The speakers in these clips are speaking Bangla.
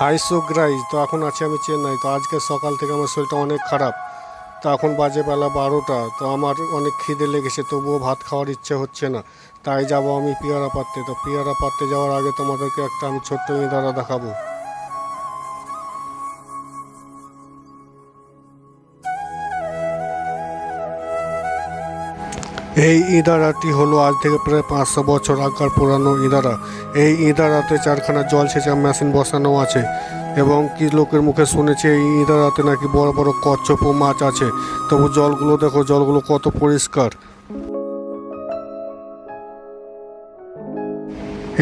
হাই সো গ্রাইজ, তো এখন আছি আমি চেন্নাই। তো আজকে সকাল থেকে আমার শরীরটা অনেক খারাপ। তো এখন বাজে বেলা 12টা। তো আমার অনেক খিদে লেগেছে, তবুও ভাত খাওয়ার ইচ্ছে হচ্ছে না। তাই যাব আমি পিয়ারা পাড়তে। তো পিয়ারা পাড়তে যাওয়ার আগে তোমাদেরকে একটা আমি ছোট্ট ইঁদারা দেখাবো। এই ইঁদারাটি হলো আজ থেকে প্রায় 500 বছর আগের পুরানো ইঁদারা। এই ইঁদারাতে 4খানা জল সেচা মেশিন বসানো আছে, এবং কি লোকের মুখে শুনেছি এই ইঁদারাতে নাকি বড় বড় কচ্ছপ ও মাছ আছে। তবু জলগুলো দেখো, জলগুলো কত পরিষ্কার।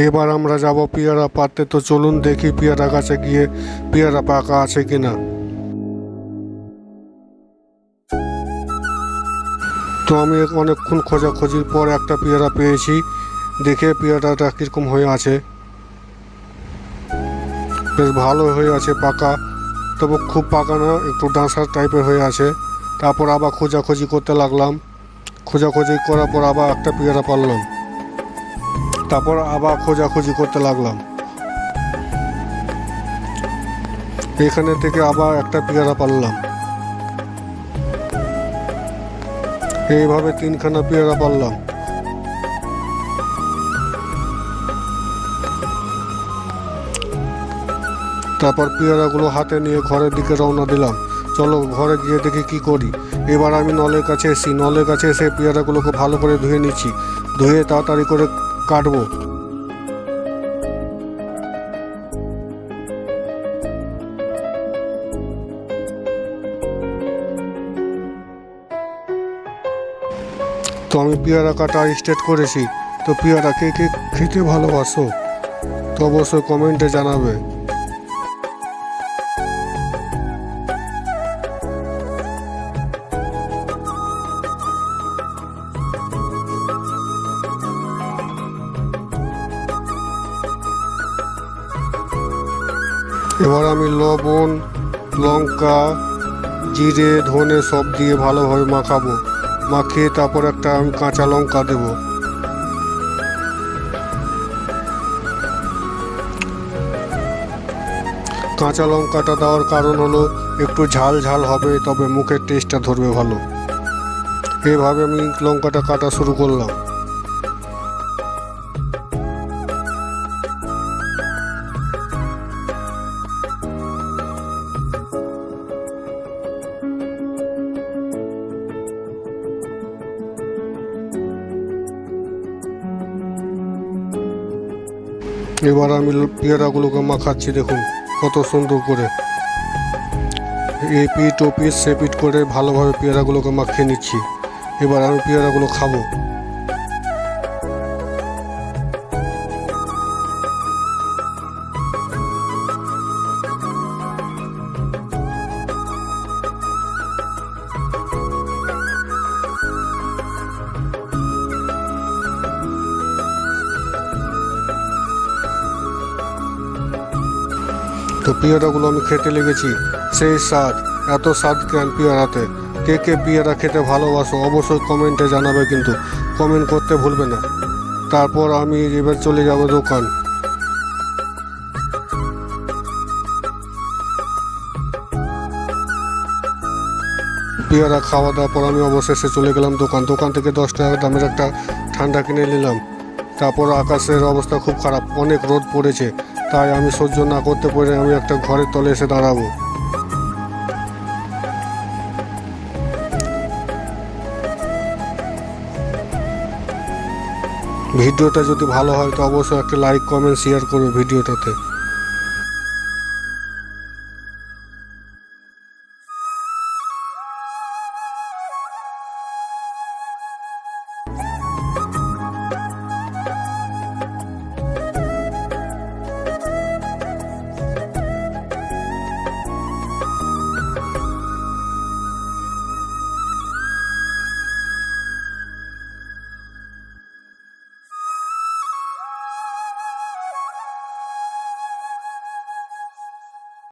এবার আমরা যাব পেয়ারা পাড়তে। তো চলুন দেখি পেয়ারা গাছে গিয়ে পেয়ারা পাকা আছে কিনা। তো আমি অনেকক্ষণ খোঁজাখুঁজির পর একটা পেয়ারা পেয়েছি। দেখে পেয়ারাটা কীরকম হয়ে আছে, বেশ ভালো হয়ে আছে, পাকা। তবু খুব পাকা না, একটু ডাঁসার টাইপের হয়ে আছে। তারপর আবার খোঁজাখুঁজি করতে লাগলাম। খোঁজাখুঁজি করার পর আবার একটা পেয়ারা পারলাম। তারপর আবার খোঁজাখুঁজি করতে লাগলাম। এখানে থেকে আবার একটা পেয়ারা পারলাম। এইভাবে 3খানা পেয়ারা পারলাম। তারপর পেয়ারাগুলো হাতে নিয়ে ঘরের দিকে রওনা দিলাম। চলো ঘরে গিয়ে দেখি কি করি। এবার আমি নলের কাছে এসে পেয়ারাগুলোকে ভালো করে ধুয়ে নিচ্ছি। ধুয়ে তাড়াতাড়ি করে কাটবো। তো আমি পেয়ারা কাটা স্টার্ট করেছি। তো পেয়ারা কে কে খেতে ভালোবাসো, তো অবশ্যই কমেন্টে জানাবে। এবার আমি লবণ, লঙ্কা, জিরে, ধনে সব দিয়ে ভালোভাবে মাখাবো। মাখিয়ে তারপর একটা আমি কাঁচা লঙ্কা দেবো। কাঁচা লঙ্কাটা দেওয়ার কারণ হলো একটু ঝাল ঝাল হবে, তবে মুখের টেস্টটা ধরবে ভালো। এভাবে আমি লঙ্কাটা কাটা শুরু করলাম। এবার আমি পেয়ারাগুলোকে মাখাচ্ছি, দেখুন কত সুন্দর করে। এই পিঠ ও পিঠ সে পিঠ করে ভালোভাবে পেয়ারাগুলোকে মাখিয়ে নিচ্ছি। এবার আমি পেয়ারাগুলো খাবো। তো পেয়ারাগুলো আমি খেতে লেগেছি, সেই স্বাদ, এত স্বাদ কেন পেয়ারাতে। কে কে পেয়ারা খেতে ভালোবাসো অবশ্যই কমেন্টে জানাবে, কিন্তু কমেন্ট করতে ভুলবে না। তারপর আমি এবার চলে যাব দোকান। পেয়ারা খাওয়া দাওয়ার পর আমি অবশেষে চলে গেলাম দোকান থেকে 10 টাকা দামের একটা ঠান্ডা কিনে নিলাম। তারপর আকাশের অবস্থা খুব খারাপ, অনেক রোদ পড়েছে। তাই আমি সহ্য না করতে পেরে আমি একটা ঘরের তলে এসে দাঁড়াবো। ভিডিওটা যদি ভালো হয় তো অবশ্যই একটা লাইক, কমেন্ট, শেয়ার করবে ভিডিওটাতে।